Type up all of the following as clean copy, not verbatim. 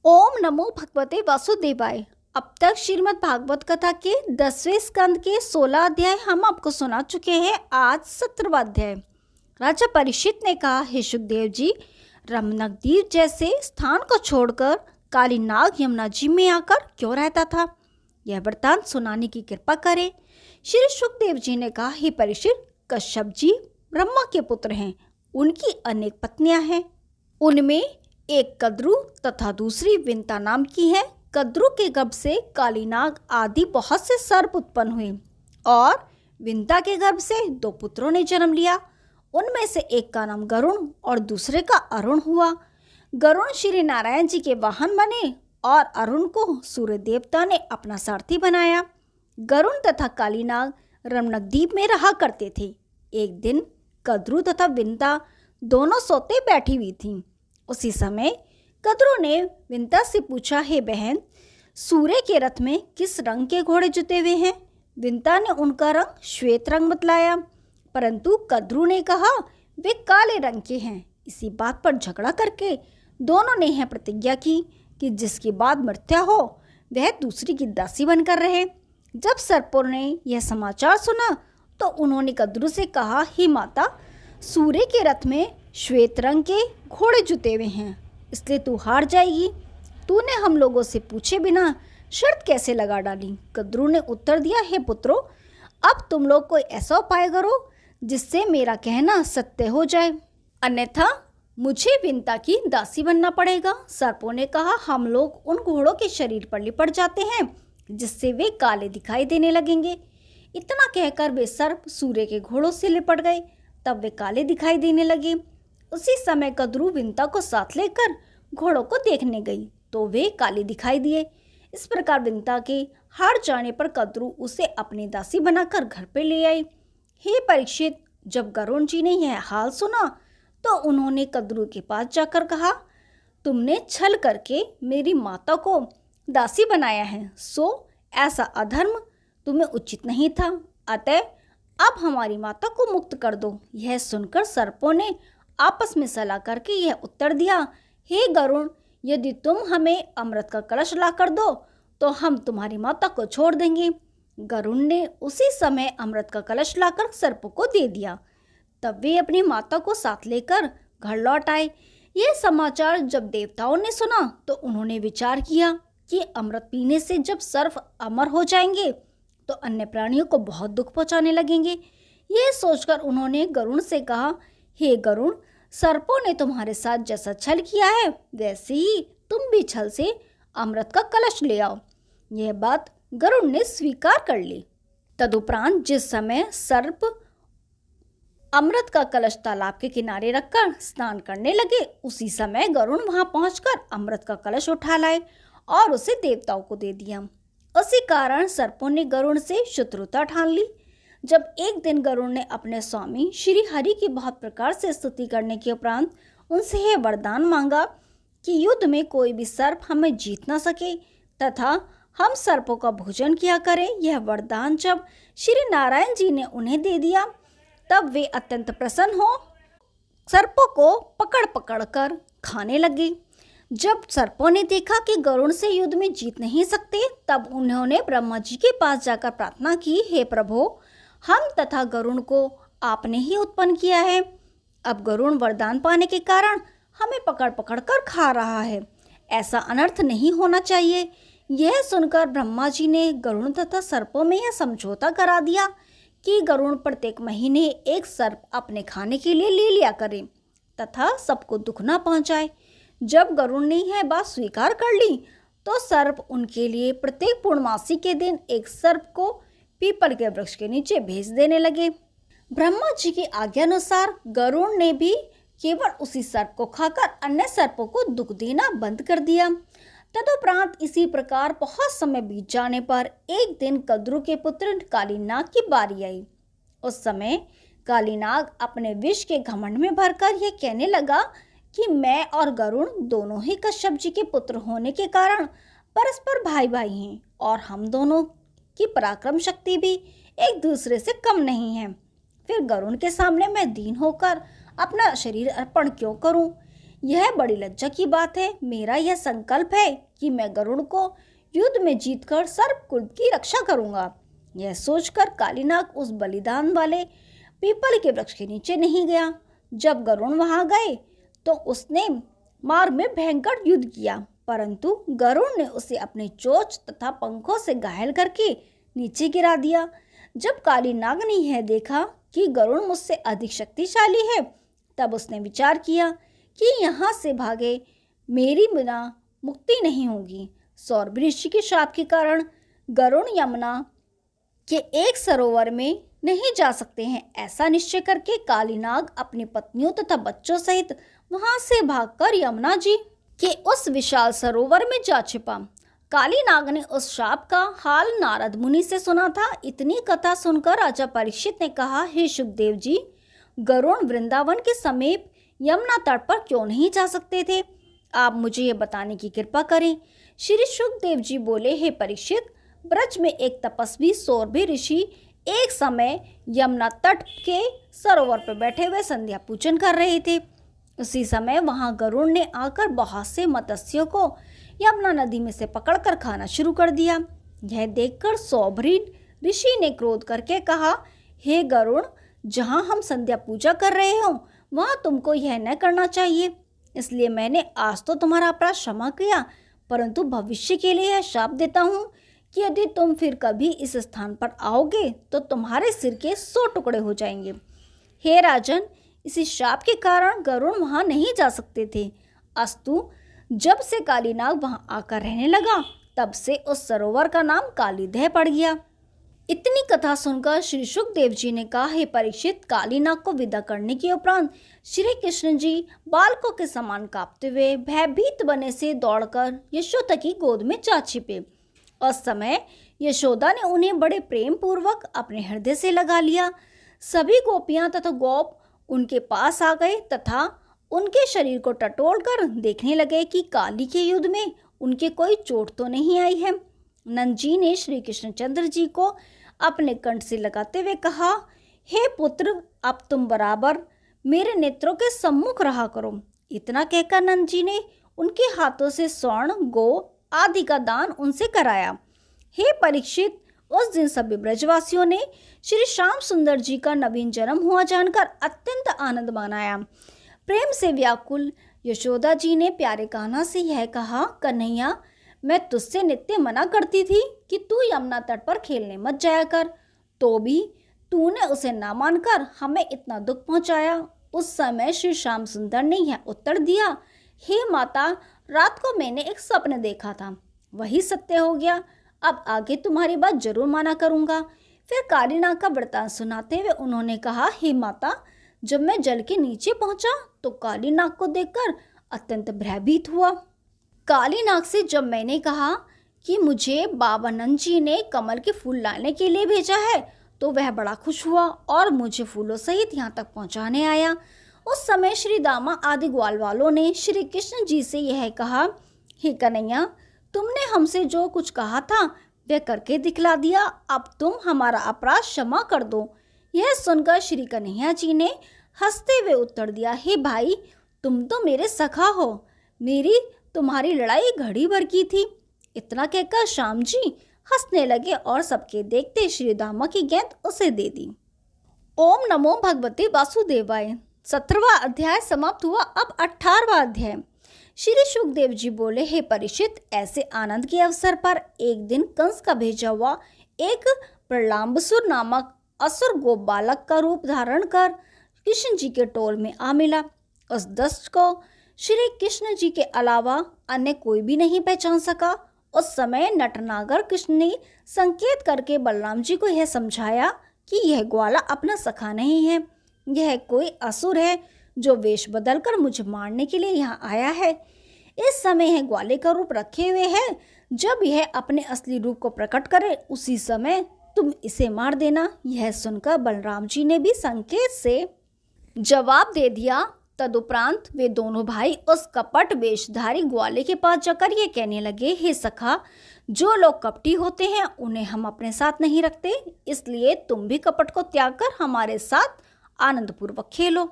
ओम नमो भगवते वासुदेवाय। अब तक श्रीमद् भागवत कथा के 10वें स्कंद के 16 अध्याय हम आपको सुना चुके हैं। आज 17वां अध्याय। राजा परीक्षित ने कहा, हे सुखदेव जी, रमनकद्वीप जैसे स्थान को छोड़कर काली नाग यमुना जी में आकर क्यों रहता था? यह वृतांत सुनाने की कृपा करें। श्री सुखदेव जी ने कहा, हे परीक्षित, कश्यप जी ब्रह्मा के पुत्र हैं। उनकी अनेक पत्नियां हैं। उनमें एक कद्रु तथा दूसरी विंता नाम की है। कद्रु के गर्भ से कालीनाग आदि बहुत से सर्प उत्पन्न हुए और विंता के गर्भ से 2 पुत्रों ने जन्म लिया। उनमें से एक का नाम गरुण और दूसरे का अरुण हुआ। गरुण श्री नारायण जी के वाहन बने और अरुण को सूर्य देवता ने अपना सारथी बनाया। गरुण तथा कालीनाग रमनकद्वीप में रहा करते थे। एक दिन कद्रु तथा विंता दोनों सोते बैठी हुई थीं। उसी समय कद्रु ने विंता से पूछा, हे बहन, सूर्य के रथ में किस रंग के घोड़े जुते हुए हैं? विंता ने उनका रंग श्वेत रंग बतलाया, परंतु कद्रु ने कहा वे काले रंग के हैं। इसी बात पर झगड़ा करके दोनों ने यह प्रतिज्ञा की कि जिसके बाद मृत्यु हो वह दूसरी की दासी बनकर रहे। जब सर्पों ने यह समाचार सुना तो उन्होंने कद्रु से कहा, हे माता, सूर्य के रथ में श्वेत रंग के घोड़े जुते हुए हैं, इसलिए तू हार जाएगी। तूने हम लोगों से पूछे बिना शर्त कैसे लगा डाली? कद्रु ने उत्तर दिया, हे पुत्रों, अब तुम लोग कोई ऐसा उपाय करो जिससे मेरा कहना सत्य हो जाए, अन्यथा मुझे विंता की दासी बनना पड़ेगा। सर्पों ने कहा, हम लोग उन घोड़ों के शरीर पर लिपट जाते हैं जिससे वे काले दिखाई देने लगेंगे। इतना कहकर वे सर्प सूर्य के घोड़ों से लिपट गए। तब वे काले दिखाई देने लगे। उसी समय कद्रु विंता को साथ लेकर घोड़ों को देखने गई तो वे काले दिखाई दिए। इस प्रकार विंता के हार जाने पर कद्रु उसे अपनी दासी बनाकर घर पे ले आई। हे परीक्षित, जब गरुण जी ने यह हाल सुना तो उन्होंने कद्रु के पास जाकर कहा, तुमने छल करके मेरी माता को दासी बनाया है, सो ऐसा अधर्म तुम्हें उचित नहीं था। अतः अब हमारी माता को मुक्त कर दो। यह सुनकर सर्पों ने आपस में सलाह करके यह उत्तर दिया, हे गरुण, यदि तुम हमें अमृत का कलश ला कर दो तो हम तुम्हारी माता को छोड़ देंगे। गरुण ने उसी समय अमृत का कलश लाकर सर्पों को दे दिया। तब वे अपनी माता को साथ लेकर घर लौट आए। यह समाचार जब देवताओं ने सुना तो उन्होंने विचार किया कि अमृत पीने से जब सर्प अमर हो जाएंगे तो अन्य प्राणियों को बहुत दुख पहुंचाने लगेंगे। यह सोचकर उन्होंने गरुण से कहा, हे गरुण, सर्पों ने तुम्हारे साथ जैसा छल किया है वैसे ही तुम भी छल से अमृत का कलश ले आओ। यह बात गरुड़ ने स्वीकार कर ली। तदुपरांत जिस समय सर्प अमृत का कलश तालाब के किनारे रखकर स्नान करने लगे, उसी समय गरुड़ वहां पहुंचकर अमृत का कलश उठा लाए और उसे देवताओं को दे दिया। उसी कारण सर्पों ने गरुड़ से शत्रुता ठान ली। जब एक दिन गरुड़ ने अपने स्वामी श्री हरि की बहुत प्रकार से स्तुति करने के उपरांत उनसे यह वरदान मांगा कि युद्ध में कोई भी सर्प हमें जीत न सके तथा हम सर्पों का भोजन किया करें, यह वरदान जब श्री नारायण जी ने उन्हें दे दिया तब वे अत्यंत प्रसन्न हो सर्पों को पकड़ पकड़ कर खाने लगे। जब सर्पों ने देखा कि गरुड़ से युद्ध में जीत नहीं सकते, तब उन्होंने ब्रह्मा जी के पास जाकर प्रार्थना की, हे प्रभु, हम तथा गरुड़ को आपने ही उत्पन्न किया है। अब गरुड़ वरदान पाने के कारण हमें पकड़ पकड़ कर खा रहा है। ऐसा अनर्थ नहीं होना चाहिए। यह सुनकर ब्रह्मा जी ने गरुड़ तथा सर्पों में यह समझौता करा दिया कि गरुड़ प्रत्येक महीने एक सर्प अपने खाने के लिए ले लिया करे तथा सबको दुख न पहुंचाए। जब गरुड़ ने यह बात स्वीकार कर ली तो सर्प उनके लिए प्रत्येक पूर्णमासी के दिन एक सर्प को पीपल के वृक्ष के नीचे भेज देने लगे। ब्रह्मा जी की आज्ञा अनुसार गरुड़ ने भी केवल उसी सर्प को खाकर अन्य सर्पों को दुख देना बंद कर दिया। तदुपरांत इसी प्रकार बहुत समय बीत जाने पर एक दिन कद्रु के पुत्र कालीनाग की बारी आई। उस समय कालीनाग अपने विष के घमंड में भरकर यह कहने लगा कि मैं और गरुड़ दोनों ही कश्यप जी के पुत्र होने के कारण परस्पर भाई भाई हैं और हम दोनों की पराक्रम शक्ति भी एक दूसरे से कम नहीं है। फिर गरुड़ के सामने मैं दीन होकर अपना शरीर अर्पण क्यों करूं? यह बड़ी लज्जा की बात है। मेरा यह संकल्प है कि मैं गरुड़ को युद्ध में जीतकर सर्पकुल की रक्षा करूंगा। यह सोचकर कालीनाग उस बलिदान वाले पीपल के वृक्ष के नीचे नहीं गया। जब गरुड़ वहां गए तो उसने मार्ग में भयंकर युद्ध किया, परंतु गरुड़ ने उसे अपने चोंच तथा पंखों से घायल करके नीचे गिरा दिया। जब कालीनाग ने यह देखा कि गरुड़ मुझसे अधिक शक्तिशाली है, तब उसने विचार किया कि यहाँ से भागे मेरी बिना मुक्ति नहीं होगी। सौरभ ऋषि के शाप के कारण गरुड़ यमुना के एक सरोवर में नहीं जा सकते हैं। ऐसा निश्चय करके कालीनाग अपनी पत्नियों तथा बच्चों सहित वहां से भागकर यमुना जी के उस विशाल सरोवर में जा छिपा। कालीनाग ने उस शाप का हाल नारद मुनि से सुना था। इतनी कथा सुनकर राजा परीक्षित ने कहा, हे सुखदेव जी, गरुड़ वृंदावन के समीप यमुना तट पर क्यों नहीं जा सकते थे? आप मुझे ये बताने की कृपा करें। श्री सुखदेव जी बोले, हे परीक्षित, ब्रज में एक तपस्वी सौरभ ऋषि एक समय यमुना तट के सरोवर पर बैठे हुए संध्या पूजन कर रहे थे। उसी समय वहां गरुड़ ने आकर बहुत से मत्स्यों को यमुना नदी में से पकड़कर खाना शुरू कर दिया। यह देखकर सौरभ ऋषि ने क्रोध करके कहा, हे गरुड़, जहां हम संध्या पूजा कर रहे हो वहां तुमको यह न करना चाहिए। इसलिए मैंने आज तो तुम्हारा अपराध क्षमा किया, परंतु भविष्य के लिए यह शाप देता हूँ कि यदि तुम फिर कभी इस स्थान पर आओगे तो तुम्हारे सिर के 100 टुकड़े हो जाएंगे। हे राजन, इसी शाप के कारण गरुड़ वहां नहीं जा सकते थे। अस्तु, जब से कालीनाग वहां आकर रहने लगा, तब से उस सरोवर का नाम कालीदह पड़ गया। इतनी कथा सुनकर श्री सुखदेव जी ने कहा, हे परीक्षित, कालीनाग को विदा करने के उपरांत श्री कृष्ण जी बालकों के समान कांपते हुए भयभीत बने से दौड़कर यशोदा की गोद में जा छिपे। उस समय यशोदा ने उन्हें बड़े प्रेम पूर्वक अपने हृदय से लगा लिया। सभी गोपियां तथा गोप उनके पास आ गए तथा उनके शरीर को टटोलकर देखने लगे कि काली के युद्ध में उनके कोई चोट तो नहीं आई है। नंद जी ने श्री कृष्णचंद्र जी को अपने कंठ से लगाते हुए कहा, हे पुत्र, अब तुम बराबर मेरे नेत्रों के सम्मुख रहा करो। इतना कहकर नंद जी ने उनके हाथों से स्वर्ण, गो आदि का दान उनसे कराया। हे परीक्षित, उस दिन सभी ब्रजवासियों ने श्री श्याम सुंदर जी का नवीन जन्म हुआ जानकर अत्यंत आनंद मनाया। प्रेम से व्याकुल यशोदा जी ने प्यारे कान्हा से यह कहा, कन्हैया, मैं तुझसे नित्य मना करती थी कि तू यमुना तट पर खेलने मत जाया कर, तो भी तूने उसे ना मानकर हमें इतना दुख पहुंचाया। उस समय श्री श्याम सुंदर ने यह उत्तर दिया, हे माता, रात को मैंने एक स्वप्न देखा था, वही सत्य हो गया। अब आगे तुम्हारी बात जरूर माना करूंगा। फिर कालीनाग का वृतांत सुनाते हुए उन्होंने कहा, हे माता, जब मैं जल के नीचे पहुंचा तो कालीनाग को देखकर अत्यंत भयभीत हुआ। कालीनाग से जब मैंने कहा कि मुझे बाबा नंद जी ने कमल के फूल लाने के लिए भेजा है, तो वह बड़ा खुश हुआ और मुझे फूलों सहित यहाँ तक पहुँचाने आया। उस समय श्री दामा आदि ग्वाल वालों ने श्री कृष्ण जी से यह कहा, हे कन्हैया, तुमने हमसे जो कुछ कहा था वह करके दिखला दिया, अब तुम हमारा अपराध क्षमा कर दो। यह सुनकर श्री कन्हैया जी ने हंसते हुए उत्तर दिया, हे भाई, तुम तो मेरे सखा हो, मेरी तुम्हारी लड़ाई घड़ी भर की थी। इतना कहकर श्याम जी हंसने लगे और सबके देखते श्री दामा की गेंद उसे दे दी। ओम नमो भगवते वासुदेवाय। 17वां अध्याय समाप्त हुआ। अब 18वां अध्याय। श्री सुखदेव जी बोले, हे परीक्षित, ऐसे आनंद के अवसर पर एक दिन कंस का भेजा हुआ एक प्रलाम्बसुर नामक असुर गोप बालक का रूप धारण कर कृष्ण जी के टोल में आ मिला। उस दस्त को श्री कृष्ण जी के अलावा अन्य कोई भी नहीं पहचान सका। उस समय नटनागर कृष्ण ने संकेत करके बलराम जी को यह समझाया कि यह ग्वाला अपना सखा नहीं है, यह कोई असुर है जो वेश बदलकर मुझे मारने के लिए यहाँ आया है। इस समय यह ग्वाले का रूप रखे हुए है, जब यह अपने असली रूप को प्रकट करे उसी समय तुम इसे मार देना। यह सुनकर बलराम जी ने भी संकेत से जवाब दे दिया। तदुपरांत वे दोनों भाई उस कपट वेशधारी ग्वाले के पास जाकर ये कहने लगे, हे सखा, जो लोग कपटी होते हैं उन्हें हम अपने साथ नहीं रखते, इसलिए तुम भी कपट को त्याग कर हमारे साथ आनंद पूर्वक खेलो।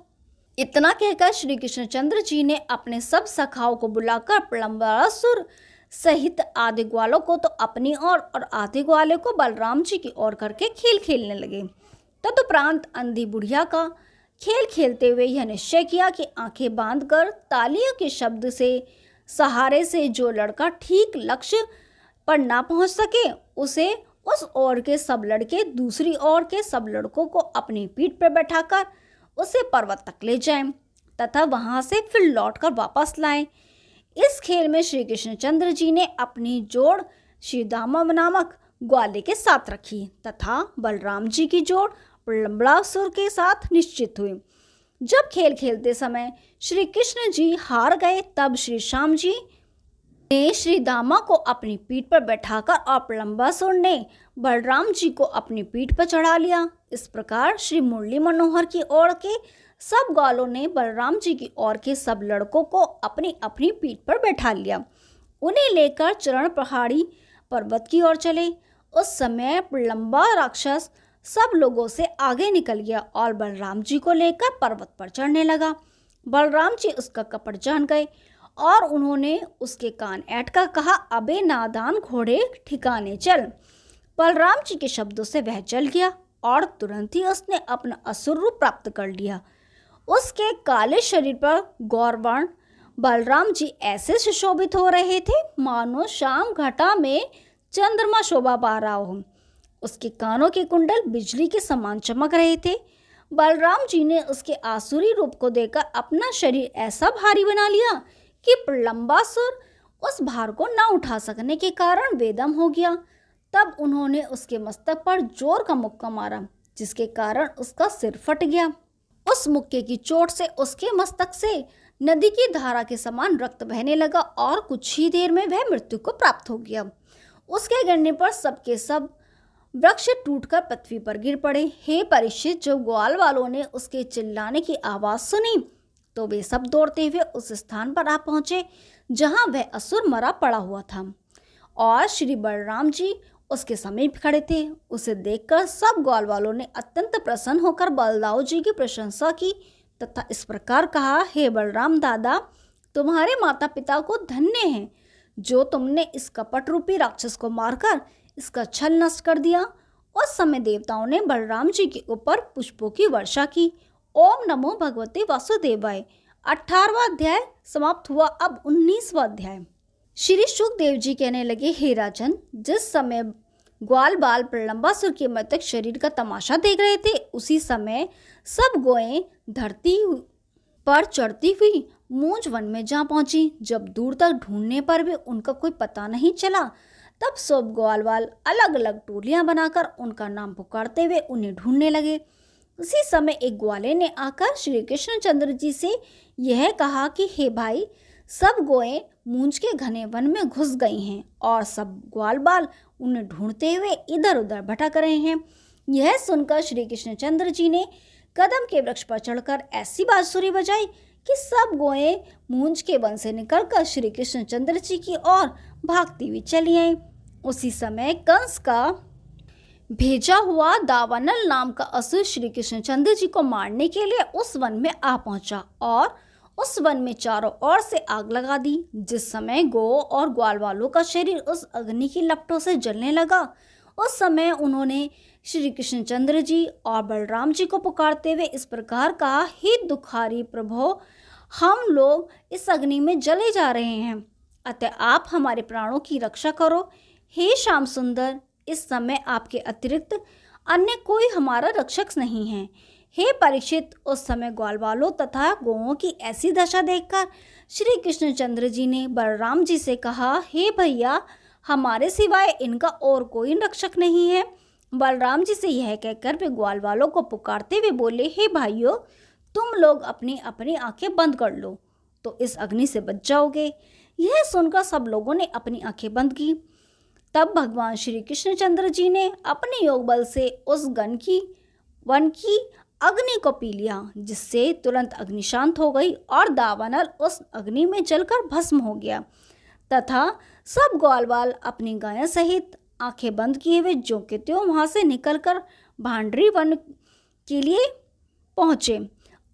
इतना कहकर श्री कृष्णचंद्र जी ने अपने सब सखाओं को बुलाकर प्लम्बासुर सहित आधे ग्वालों को तो अपनी ओर और आधे ग्वाले को बलराम जी की ओर करके खेल खेलने लगे। तदुपरांत अंधी बुढ़िया का खेल खेलते हुए यह निश्चय किया कि आंखें बांधकर तालियों के शब्द से सहारे से जो लड़का ठीक लक्ष्य पर ना पहुंच सके उसे उस ओर के सब लड़के दूसरी ओर के सब लड़कों को अपनी पीठ पर बैठाकर उसे पर्वत तक ले जाएं तथा वहां से फिर लौटकर वापस लाएं। इस खेल में श्री कृष्णचंद्र जी ने अपनी जोड़ श्रीदामा नामक ग्वाले के साथ रखी तथा बलराम जी की जोड़ प्रलंबासुर के साथ निश्चित हुई। जब खेल खेलते समय श्री कृष्ण जी हार गए तब श्री श्याम जी ने श्री दामा को अपनी पीठ पर बैठाकर और प्रलंबासुर ने बलराम जी को अपनी पीठ पर चढ़ा लिया। इस प्रकार श्री मुरली मनोहर की ओर के सब ग्वालों ने बलराम जी की ओर के सब लड़कों को अपनी अपनी पीठ पर बैठा लिया। उन्हें लेकर चरण पहाड़ी पर्वत की ओर चले। उस समय प्रलंबा राक्षस सब लोगों से आगे निकल गया और बलराम जी को लेकर पर्वत पर चढ़ने लगा। बलराम जी उसका कपट जान गए और उन्होंने उसके कान ऐंठ कर कहा, अबे नादान घोड़े ठिकाने चल। बलराम जी के शब्दों से वह चल गया और तुरंत ही उसने अपना असुर रूप प्राप्त कर लिया। उसके काले शरीर पर गौरवर्ण बलराम जी ऐसे सुशोभित हो रहे थे मानो शाम घटा में चंद्रमा शोभा पा रहा हो। उसके कानों के कुंडल बिजली के समान चमक रहे थे। बलराम जी ने उसके आसुरी रूप को देखकर अपना शरीर ऐसा भारी बना लिया कि प्रलंबासुर उस भार को न उठा सकने के कारण बेदम हो गया। तब उन्होंने उसके मस्तक पर जोर का मुक्का मारा जिसके कारण उसका सिर फट गया। उस मुक्के की चोट से उसके मस्तक से नदी की धारा के समान रक्त बहने लगा और कुछ ही देर में वह मृत्यु को प्राप्त हो गया। उसके गिरने पर सबके सब वृक्ष टूटकर पृथ्वी पर गिर पड़े। हे परीक्षित, जब ग्वाल वालों ने उसके चिल्लाने की आवाज सुनी तो वे सब दौड़ते हुए उस स्थान पर आ पहुंचे जहां वह असुर मरा पड़ा हुआ था और श्री बलराम जी उसके समीप खड़े थे। उसे देखकर सब ग्वाल वालों ने अत्यंत प्रसन्न होकर बलदाऊ जी की प्रशंसा की तथा इस प्रकार कहा, हे बलराम दादा, तुम्हारे माता पिता को धन्य है जो तुमने इस कपट रूपी राक्षस को मारकर इसका छल नष्ट कर दिया। उस समय देवताओं ने बलराम जी के ऊपर पुष्पों की वर्षा की। ओम नमो भगवते वासुदेवाय। 18वां अध्याय समाप्त हुआ। अब 19वां अध्याय। श्री सुखदेव जी कहने लगे, हे राजन, जिस समय ग्वाल बाल प्रलंबासुर के मृतक शरीर का तमाशा देख रहे थे उसी समय सब गौएं धरती पर चढ़ती हुई मूंज वन में जा पहुंची। जब दूर तक ढूंढने पर भी उनका कोई पता नहीं चला तब सब ग्वाल बाल अलग अलग टोलियां बनाकर उनका नाम पुकारते हुए उन्हें ढूंढने लगे। उसी समय एक ग्वाले ने आकर श्री कृष्णचंद्र जी से यह कहा कि हे भाई, सब गौएं मूंज के घने वन में घुस गई हैं और सब ग्वाल बाल उन्हें ढूंढते हुए इधर उधर भटक रहे हैं। यह सुनकर श्री कृष्णचंद्र जी ने कदम के वृक्ष पर चढ़कर ऐसी बांसुरी बजाई कि सब गौएं मूंज के वन से निकलकर श्री कृष्णचंद्र जी की ओर भागती हुई चली आई। उसी समय कंस का भेजा हुआ दावानल नाम का असुर श्री कृष्णचंद्र जी को मारने के लिए उस वन में आ पहुंचा और उस वन में चारों ओर से आग लगा दी। जिस समय गौ और ग्वाल वालों का शरीर उस अग्नि की लपटों से जलने लगा उस समय उन्होंने श्री कृष्णचंद्र जी और बलराम जी को पुकारते हुए इस प्रकार कहा, हे दुखारी प्रभो, हम लोग इस अग्नि में जले जा रहे हैं, अतः आप हमारे प्राणों की रक्षा करो। हे श्याम सुंदर, इस समय आपके अतिरिक्त अन्य कोई हमारा रक्षक नहीं है। हे परीक्षित, उस समय ग्वाल वालों तथा गौओं की ऐसी दशा देखकर श्री कृष्णचंद्र जी ने बलराम जी से कहा, हे भैया, हमारे सिवाय इनका और कोई रक्षक नहीं है। बलराम जी से यह कहकर वे ग्वाल वालों को पुकारते हुए बोले, हे भाइयों, तुम लोग अपनी अपनी आंखें बंद कर लो तो इस अग्नि से बच जाओगे। यह सुनकर सब लोगों ने अपनी आंखें बंद की। तब भगवान श्री कृष्णचंद्र जी ने अपने योग बल से उस वन की अग्नि को पी लिया, जिससे तुरंत अग्नि शांत हो गई और दावानल उस अग्नि में जलकर भस्म हो गया तथा सब ग्वाल बाल अपनी गायों सहित आंखें बंद किए हुए ज्यों के त्यों वहां से निकलकर भांडरी वन के लिए पहुंचे।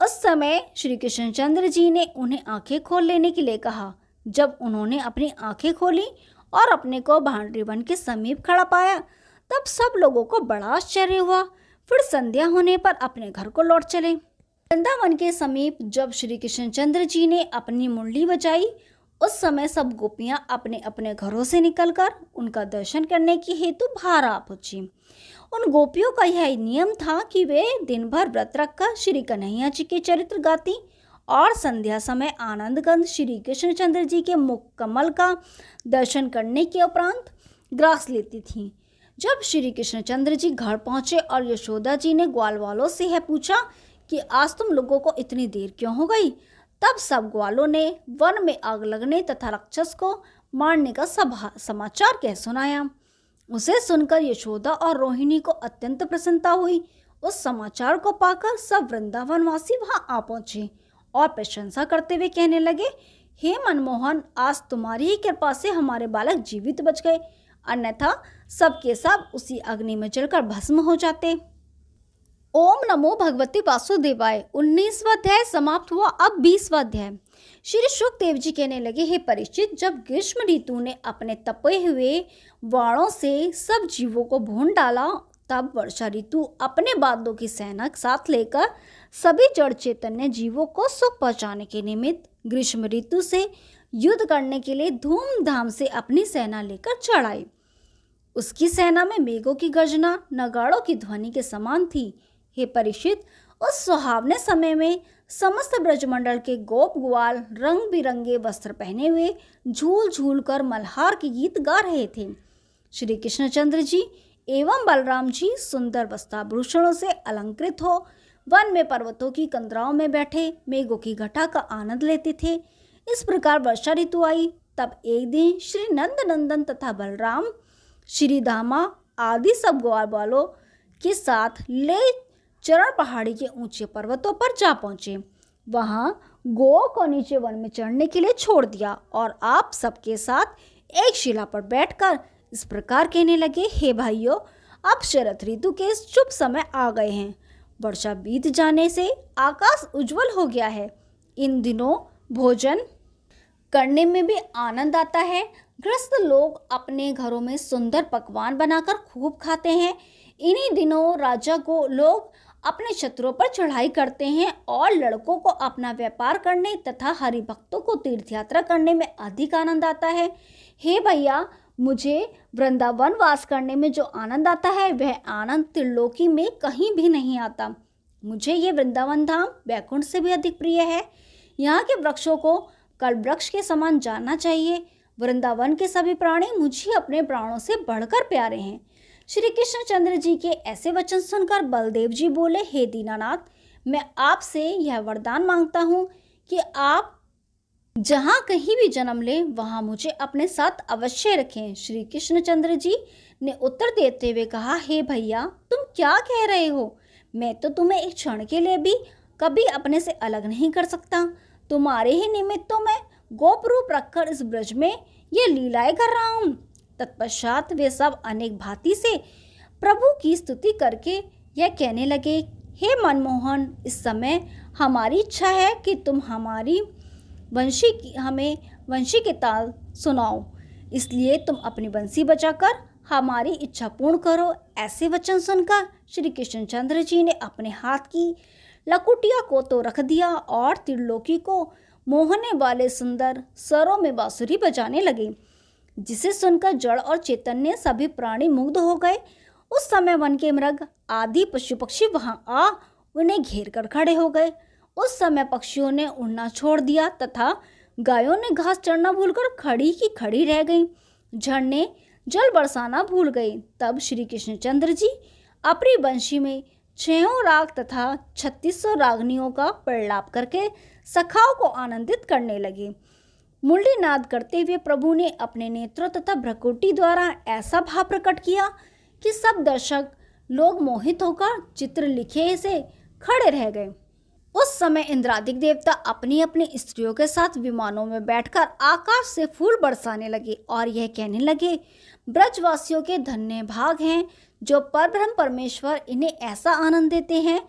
उस समय श्री कृष्णचंद्र जी ने उन्हें आंखें खोल लेने के लिए कहा। जब उन्होंने अपनी आंखें खोली और अपने को भांडरी वन के समीप खड़ा पाया, तब सब लोगों को बड़ा आश्चर्य हुआ। फिर संध्या होने पर अपने घर को लौट चले। वृंदावन के समीप जब श्री कृष्णचंद्र जी ने अपनी मुरली बजाई, उस समय सब गोपियां अपने अपने घरों से निकलकर उनका दर्शन करने की हेतु बाहर आ पहुंची। उन गोपियों का यह नियम था कि वे दिन भर व्रत रखकर श्री कन्हैया जी के चरित्र गाती और संध्या समय आनंद कंद श्री कृष्णचंद्र जी के मुख कमल का दर्शन करने के उपरांत ग्रास लेती थीं। जब श्री कृष्णचंद्र जी घर पहुंचे और यशोदा जी ने ग्वाल वालों से यह पूछा कि आज तुम लोगों को इतनी देर क्यों हो गई, तब सब ग्वालों ने वन में आग लगने तथा राक्षस को मारने का समाचार कह सुनाया। उसे सुनकर यशोदा और रोहिणी को अत्यंत प्रसन्नता हुई। उस समाचार को पाकर सब वृंदावनवासी वहां आ पहुंचे और प्रशंसा करते हुए कहने लगे, हे मनमोहन, आज तुम्हारी ही कृपा से हमारे बालक जीवित बच गए, अन्यथा सबके सब उसी अग्नि में जलकर भस्म हो जाते। ओम नमो भगवते वासुदेवाय। 19वां अध्याय समाप्त हुआ। अब 20वां अध्याय। श्री शुकदेव जी कहने लगे, हे परीक्षित, जब ग्रीष्म ऋतु ने अपने तपे हुए बाणों से सब जीवों को भून डाला, तब वर्षा ऋतु अपने बादलों की सेना साथ लेकर सभी जड़ चैतन्य जीवों को सुख पहुंचाने के निमित्त ग्रीष्म ऋतु से युद्ध करने के लिए धूमधाम से अपनी सेना लेकर चढ़ आई। उसकी सेना में मेघों की गर्जना नगाड़ों की ध्वनि के समान थी। हे परीक्षित, उस सुहावने समय में समस्त ब्रजमंडल के गोप ग्वाल रंग बिरंगे वस्त्र पहने हुए झूल झूल कर मल्हार के गीत गा रहे थे। श्री कृष्णचंद्र जी एवं बलराम जी सुंदर वस्त्राभूषणों से अलंकृत हो वन में पर्वतों की कंदराओं में बैठे मेघों की घटा का आनंद लेते थे। इस प्रकार वर्षा ऋतु आई। तब एक दिन श्री नंद नंदन तथा बलराम, श्री धामा आदि सब ग्वाल वालों के साथ ले चरण पहाड़ी के ऊंचे पर्वतों पर जा पहुंचे। वहां गौ को नीचे वन में चढ़ने के लिए छोड़ दिया और आप सबके साथ एक शिला पर बैठकर इस प्रकार कहने लगे, हे भाइयों, अब शरद ऋतु के शुभ समय आ गए हैं। वर्षा बीत जाने से आकाश उज्जवल हो गया है। इन दिनों भोजन करने में भी आनंद आता है। गृहस्थ लोग अपने घरों में सुंदर पकवान बनाकर खूब खाते हैं। इन्हीं दिनों राजा को लोग अपने शत्रुओं पर चढ़ाई करते हैं और लड़कों को अपना व्यापार करने तथा हरि भक्तों को तीर्थ यात्रा करने में अधिक आनंद आता है। हे भैया, मुझे वृंदावन वास करने में जो आनंद आता है वह आनंद त्रिलोकी में कहीं भी नहीं आता। मुझे ये वृंदावन धाम वैकुंठ से भी अधिक प्रिय है। यहाँ के वृक्षों को कल्पवृक्ष के समान जानना चाहिए। वृंदावन के सभी प्राणी मुझे अपने प्राणों से बढ़कर प्यारे हैं। श्री कृष्णचंद्र जी के ऐसे वचन सुनकर बलदेव जी बोले, हे दीनानाथ, मैं आपसे यह वरदान मांगता हूँ कि आप जहाँ कहीं भी जन्म ले वहाँ मुझे अपने साथ अवश्य रखें। श्री कृष्णचंद्र जी ने उत्तर देते हुए कहा, हे भैया, तुम क्या कह रहे हो? मैं तो तुम्हें एक क्षण के लिए भी कभी अपने से अलग नहीं कर सकता। तुम्हारे ही निमित्त तो मैं गोप रूप रखकर इस ब्रज में ये लीलाएं कर रहा हूँ। तत्पश्चात वे सब अनेक भांति से प्रभु की स्तुति करके यह कहने लगे, हे मनमोहन, इस समय हमारी इच्छा है कि तुम हमें वंशी के ताल सुनाओ, इसलिए तुम अपनी बंसी बजाकर हमारी इच्छा पूर्ण करो। ऐसे वचन सुनकर श्री कृष्णचंद्र जी ने अपने हाथ की लकुटिया को तो रख दिया और त्रिलोकी को मोहने वाले सुंदर स्वरों में बांसुरी बजाने लगे, जिसे सुनकर जड़ और चैतन्य सभी प्राणी मुग्ध हो गए। उस समय वन के मृग आदि पशु पक्षी वहां आ उन्हें घेर कर खड़े हो गए। उस समय पक्षियों ने उड़ना छोड़ दिया तथा गायों ने घास चढ़ना भूलकर खड़ी की खड़ी रह गईं। झरने जल बरसाना भूल गए। तब श्री कृष्णचंद्र जी अपनी बंशी में 6 राग तथा 3600 रागनियों का प्रलाप करके सखाओं को आनंदित करने लगे। मुरली नाद करते हुए प्रभु ने अपने नेत्रों तथा भ्रकुटी द्वारा ऐसा भाव प्रकट किया कि सब दर्शक लोग मोहित होकर चित्र लिखे से खड़े रह गए। उस समय इंद्रादिक देवता अपनी अपनी स्त्रियों के साथ विमानों में बैठकर आकाश से फूल बरसाने लगे और यह कहने लगे, ब्रजवासियों के धन्य भाग हैं जो परब्रह्म परमेश्वर इन्हें ऐसा आनंद देते हैं।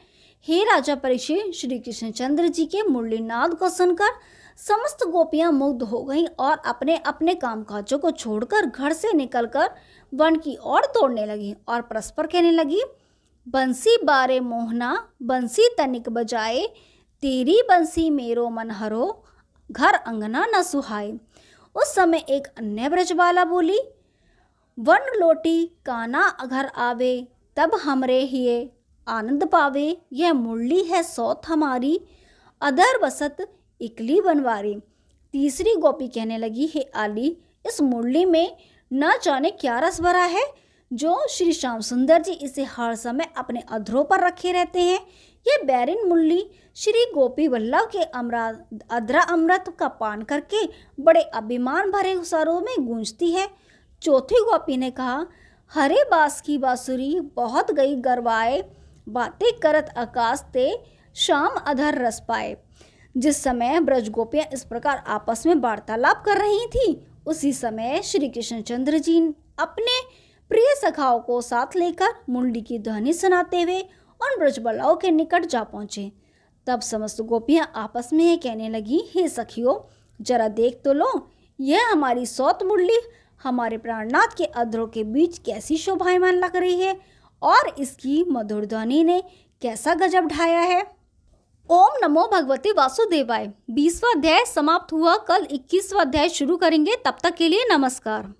हे राजा परीक्षित, श्री कृष्णचंद्र जी के मुरलीनाद को सुनकर समस्त गोपियां मुग्ध हो गईं और अपने अपने कामकाजों को छोड़कर घर से निकलकर वन की ओर दौड़ने लगी और परस्पर कहने लगी, बंसी बारे मोहना बंसी तनिक बजाए, तेरी बंसी मेरो मन हरो, घर अंगना न सुहाए। उस समय एक अन्य ब्रजबाला बोली, वन लोटी काना घर आवे, तब हमरे हिये आनंद पावे। यह मुरली है सौत हमारी, अधर बसत इकली बनवारी। तीसरी गोपी कहने लगी, हे आली, इस मुरली में न जाने क्या रस भरा है जो श्री श्याम सुंदर जी इसे हर समय अपने अधरों पर रखे रहते हैं। यह बैरिन मुरली श्री गोपी वल्लभ के अधरा अमृत का पान करके बड़े अभिमान भरे स्वरों में गूंजती है। चौथी गोपी ने कहा, हरे बास की बांसुरी बहुत गई गरवाए, बातें करत आकाश ते शाम अधर रस पाए। जिस समय ब्रज गोपियां इस प्रकार आपस में वार्तालाप कर रही थी, उसी समय श्री कृष्णचंद्र जी अपने प्रिय सखाओं को साथ लेकर मुरली की ध्वनि सुनाते हुए उन ब्रजबालाओं के निकट जा पहुंचे। तब समस्त गोपियां आपस में ये कहने लगी, हे सखियों, जरा देख तो लो, यह हमारी सौत मुरली हमारे प्राणनाथ के अधरों के बीच कैसी शोभायमान लग रही है और इसकी मधुर ध्वनि ने कैसा गजब ढाया है। ओम नमो भगवते वासुदेवाय। 20वां अध्याय समाप्त हुआ। कल 21वां अध्याय शुरू करेंगे। तब तक के लिए नमस्कार।